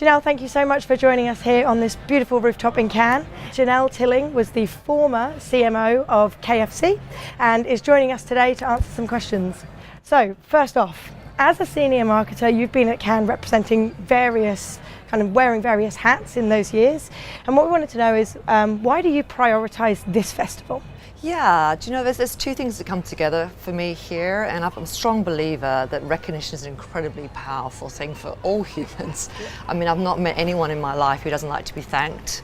Jennelle, thank you so much for joining us here on this beautiful rooftop in Cannes. Jennelle Tilling was the former CMO of KFC and is joining us today to answer some questions. So, first off, as a senior marketer, you've been at Cannes representing wearing various hats in those years. And what we wanted to know is, why do you prioritise this festival? Yeah, do you know, there's two things that come together for me here, and I'm a strong believer that recognition is an incredibly powerful thing for all humans. I mean, I've not met anyone in my life who doesn't like to be thanked,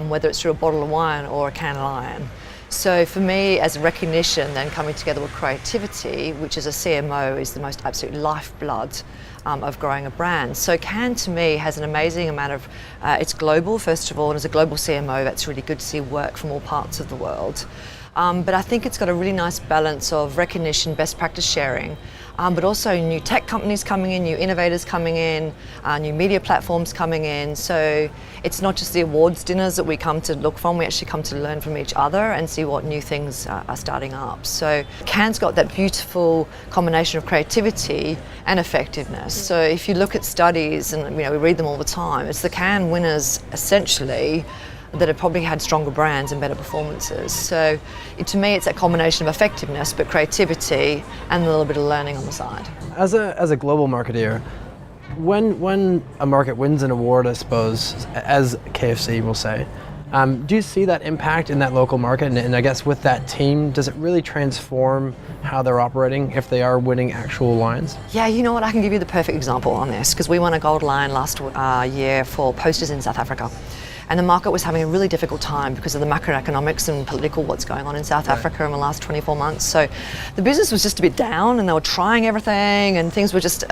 whether it's through a bottle of wine or a can of lion. So for me, as recognition, then coming together with creativity, which as a CMO is the most absolute lifeblood of growing a brand. So Cannes to me has an amazing amount of, it's global first of all, and as a global CMO, that's really good to see work from all parts of the world. But I think it's got a really nice balance of recognition, best practice sharing, but also new tech companies coming in, new innovators coming in, new media platforms coming in. So it's not just the awards dinners that we come to look from, we actually come to learn from each other and see what new things are starting up. So Cannes got that beautiful combination of creativity and effectiveness. So if you look at studies, and we read them all the time, it's the Cannes winners essentially that have probably had stronger brands and better performances. So to me, it's a combination of effectiveness, but creativity and a little bit of learning on the side. As a global marketeer, when a market wins an award, I suppose, as KFC will say, do you see that impact in that local market? And I guess with that team, does it really transform how they're operating if they are winning actual lions? Yeah, you know what, I can give you the perfect example on this, because we won a gold lion last year for posters in South Africa. And the market was having a really difficult time because of the macroeconomics and political what's going on in South Africa in the last 24 months. So the business was just a bit down, and they were trying everything, and things were just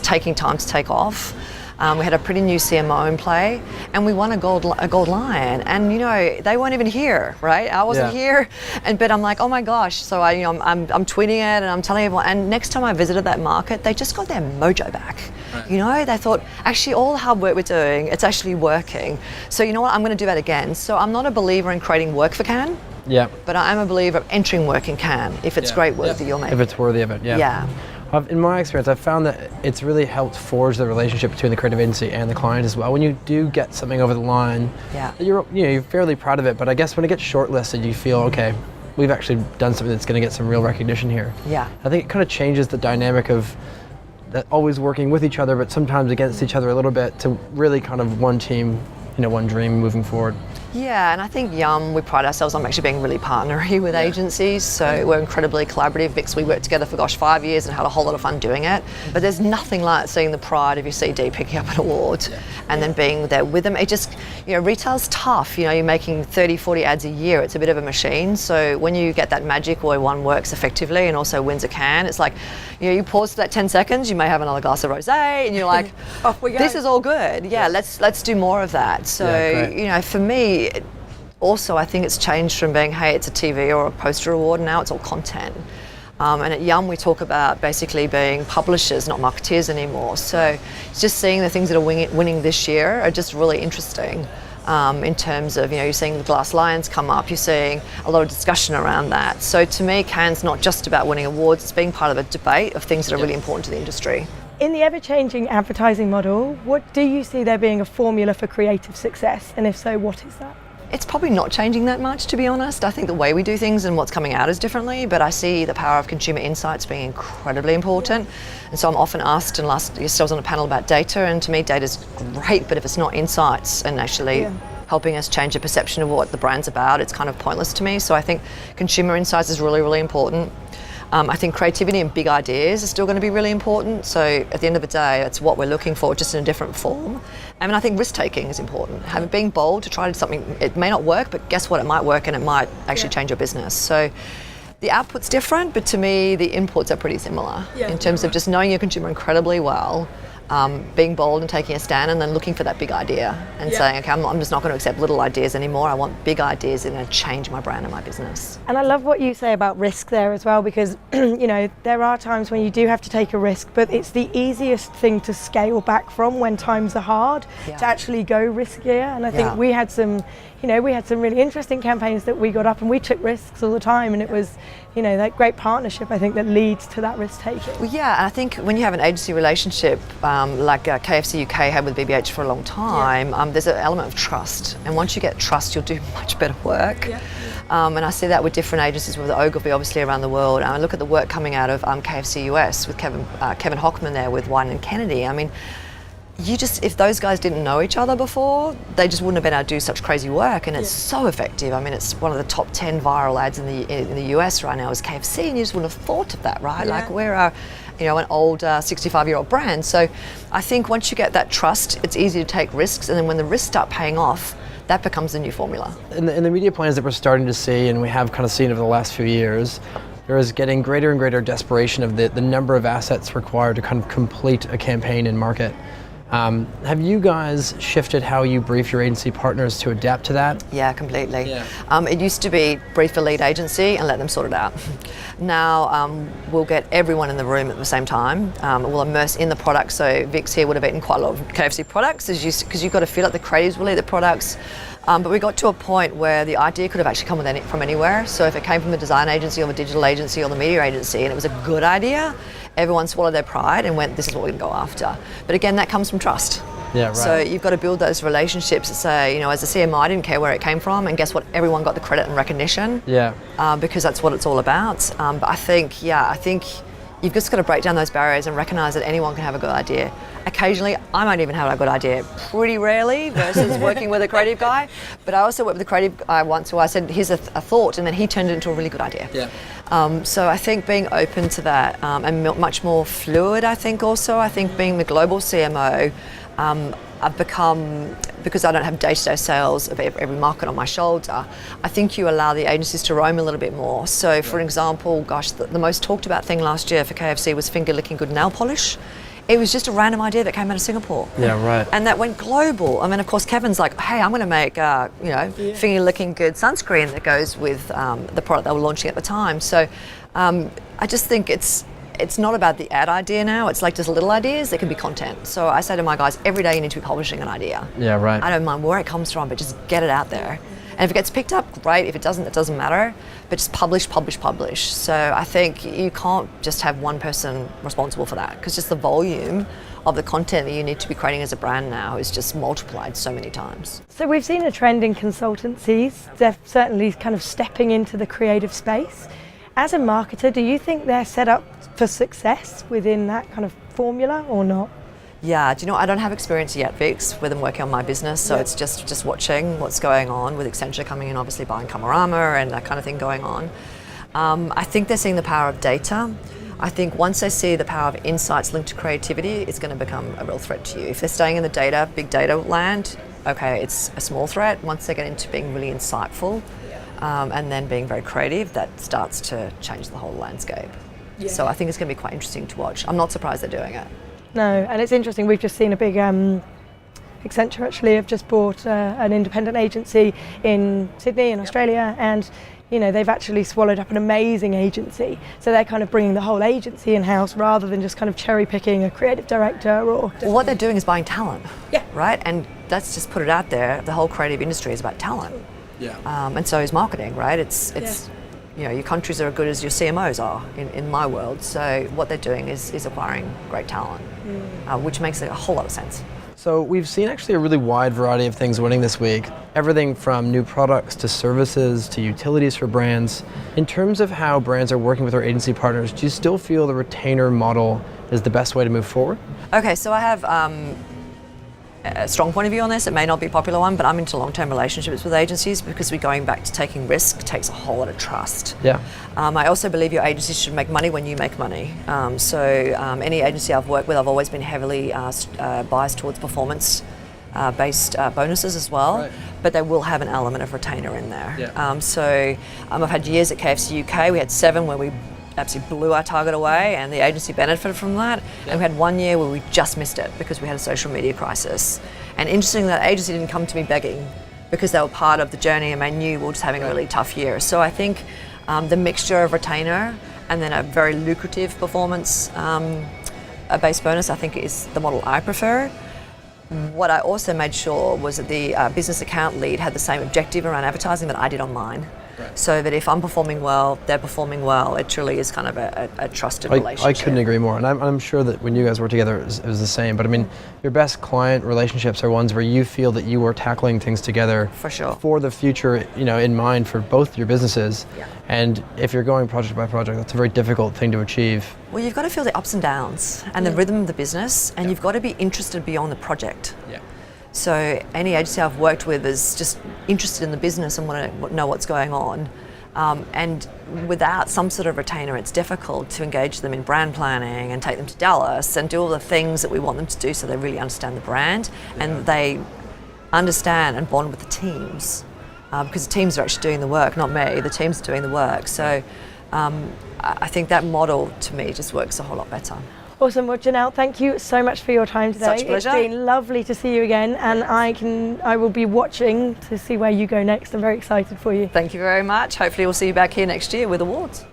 taking time to take off. We had a pretty new CMO in play, and we won a gold lion. And they weren't even here, right? I wasn't here, but I'm like, oh my gosh. So I'm tweeting it and I'm telling everyone. And next time I visited that market, they just got their mojo back. Right. They thought, actually, all the hard work we're doing, it's actually working. So you know what? I'm going to do that again. So I'm not a believer in creating work for Cannes. Yeah. But I am a believer of entering work in Cannes if it's great work that you're making. If it's worthy of it, yeah. In my experience, I've found that it's really helped forge the relationship between the creative agency and the client as well. When you do get something over the line, you're fairly proud of it, but I guess when it gets shortlisted, you feel, okay, we've actually done something that's going to get some real recognition here. Yeah. I think it kind of changes the dynamic of that always working with each other, but sometimes against each other a little bit, to really kind of one team, one dream moving forward. Yeah, and I think we pride ourselves on actually being really partnery with agencies, so we're incredibly collaborative because we worked together for 5 years and had a whole lot of fun doing it. But there's nothing like seeing the pride of your CD picking up an award and then being there with them. It just, retail's tough, you're making 30, 40 ads a year, it's a bit of a machine. So when you get that magic where one works effectively and also wins a can, it's like, you pause for that 10 seconds, you may have another glass of rosé and you're like, off we go. This is all good. Yeah, let's do more of that. So, for me, also, I think it's changed from being, hey, it's a TV or a poster award, now it's all content. And at Yum, we talk about basically being publishers, not marketeers anymore. So it's just seeing the things that are winning this year are just really interesting in terms of, you're seeing the Glass Lions come up, you're seeing a lot of discussion around that. So to me, Cannes not just about winning awards, it's being part of a debate of things that are really important to the industry. In the ever-changing advertising model, what do you see there being a formula for creative success? And if so, what is that? It's probably not changing that much, to be honest. I think the way we do things and what's coming out is differently, but I see the power of consumer insights being incredibly important. And so I'm often asked, and last year I was on a panel about data, and to me data's great, but if it's not insights and actually helping us change the perception of what the brand's about, it's kind of pointless to me. So I think consumer insights is really, really important. I think creativity and big ideas are still going to be really important. So at the end of the day, it's what we're looking for, just in a different form. I think risk-taking is important. Being bold to try something, it may not work, but guess what? It might work and it might actually change your business. So the output's different, but to me, the inputs are pretty similar in terms of just knowing your consumer incredibly well, being bold and taking a stand, and then looking for that big idea and saying, okay, I'm just not going to accept little ideas anymore. I want big ideas that are going to change my brand and my business. And I love what you say about risk there as well, because there are times when you do have to take a risk, but it's the easiest thing to scale back from when times are hard, to actually go riskier. And I think we had some we had some really interesting campaigns that we got up, and we took risks all the time, and it was, that great partnership, I think, that leads to that risk taking. Well, yeah, and I think when you have an agency relationship like KFC UK had with BBH for a long time, there's an element of trust, and once you get trust, you'll do much better work. Yeah. And I see that with different agencies, with Ogilvy obviously around the world. I look at the work coming out of KFC US with Kevin Hochman there with Wine and Kennedy. I mean, if those guys didn't know each other before, they just wouldn't have been able to do such crazy work, and it's so effective. I mean, it's one of the top 10 viral ads in the US right now is KFC, and you just wouldn't have thought of that, right? Yeah. Like, we're an old 65-year-old brand. So I think once you get that trust, it's easy to take risks, and then when the risks start paying off, that becomes the new formula. In the media plans that we're starting to see, and we have kind of seen over the last few years, there is getting greater and greater desperation of the number of assets required to kind of complete a campaign in market. Have you guys shifted how you brief your agency partners to adapt to that? Yeah, completely. Yeah. It used to be brief the lead agency and let them sort it out. Now we'll get everyone in the room at the same time. We'll immerse in the product. So Vix here would have eaten quite a lot of KFC products because you've got to feel like the creatives will eat the products. But we got to a point where the idea could have actually come from anywhere. So if it came from the design agency or the digital agency or the media agency and it was a good idea, everyone swallowed their pride and went, this is what we can go after. But again, that comes from trust. Yeah, right. So you've got to build those relationships that say, as a CMO, I didn't care where it came from, and guess what? Everyone got the credit and recognition. Yeah. Because that's what it's all about. But I think you've just got to break down those barriers and recognise that anyone can have a good idea. Occasionally, I might even have a good idea, pretty rarely, versus working with a creative guy. But I also worked with a creative guy once who I said, here's a thought, and then he turned it into a really good idea. Yeah. So I think being open to that and much more fluid, I think being the global CMO, I've become, because I don't have day-to-day sales of every market on my shoulder, I think you allow the agencies to roam a little bit more. So for example, the most talked about thing last year for KFC was finger-licking good nail polish. It was just a random idea that came out of Singapore. Yeah, right. And that went global. I mean, of course, Kevin's like, hey, I'm going to make, finger-licking good sunscreen that goes with the product they were launching at the time. So I just think it's not about the ad idea now. It's like just little ideas that can be content. So I say to my guys, every day you need to be publishing an idea. Yeah, right. I don't mind where it comes from, but just get it out there. And if it gets picked up, great. If it doesn't, it doesn't matter. But just publish. So I think you can't just have one person responsible for that, because just the volume of the content that you need to be creating as a brand now is just multiplied so many times. So we've seen a trend in consultancies. They're certainly kind of stepping into the creative space. As a marketer, do you think they're set up for success within that kind of formula or not? Yeah, do you know, I don't have experience yet, Vix, with them working on my business, so it's just watching what's going on with Accenture coming in, obviously buying Kamarama and that kind of thing going on. I think they're seeing the power of data. I think once they see the power of insights linked to creativity, it's going to become a real threat to you. If they're staying in the data, big data land, okay, it's a small threat. Once they get into being really insightful and then being very creative, that starts to change the whole landscape. Yeah. So I think it's going to be quite interesting to watch. I'm not surprised they're doing it. No, and it's interesting, we've just seen a big, Accenture actually have just bought an independent agency in Sydney in Australia, and they've actually swallowed up an amazing agency. So they're kind of bringing the whole agency in-house rather than just kind of cherry picking a creative director or... Well, what they're doing is buying talent, right? And let's just put it out there, the whole creative industry is about talent. Yeah. And so is marketing, right? It's your countries are as good as your CMOs are in my world. So what they're doing is acquiring great talent, which makes a whole lot of sense. So we've seen actually a really wide variety of things winning this week. Everything from new products to services to utilities for brands. In terms of how brands are working with their agency partners, do you still feel the retainer model is the best way to move forward? Okay, so I have a strong point of view on this. It may not be a popular one, but I'm into long-term relationships with agencies because we're going back to taking risk takes a whole lot of trust. Yeah. I also believe your agency should make money when you make money. So any agency I've worked with, I've always been heavily biased towards performance-based bonuses as well, right. But they will have an element of retainer in there. Yeah. I've had years at KFC UK. We had 7 where we absolutely blew our target away, and the agency benefited from that. Yeah. And we had 1 year where we just missed it because we had a social media crisis. And interestingly, that agency didn't come to me begging because they were part of the journey and they knew we were just having a really tough year. So I think the mixture of retainer and then a very lucrative performance a base bonus, I think, is the model I prefer. What I also made sure was that the business account lead had the same objective around advertising that I did on mine. So that if I'm performing well, they're performing well. It truly is kind of a trusted relationship. I couldn't agree more, and I'm sure that when you guys work together, it was the same. But I mean, your best client relationships are ones where you feel that you are tackling things together for sure, for the future, in mind for both your businesses. Yeah. And if you're going project by project, that's a very difficult thing to achieve. Well, you've got to feel the ups and downs and the rhythm of the business, and you've got to be interested beyond the project. Yeah. So any agency I've worked with is just interested in the business and want to know what's going on. And without some sort of retainer, it's difficult to engage them in brand planning and take them to Dallas and do all the things that we want them to do so they really understand the brand and they understand and bond with the teams. Because the teams are actually doing the work, not me. The teams are doing the work. So I think that model, to me, just works a whole lot better. Awesome. Well, Jennelle, thank you so much for your time today. Such a pleasure. It's been lovely to see you again, and I will be watching to see where you go next. I'm very excited for you. Thank you very much. Hopefully we'll see you back here next year with awards.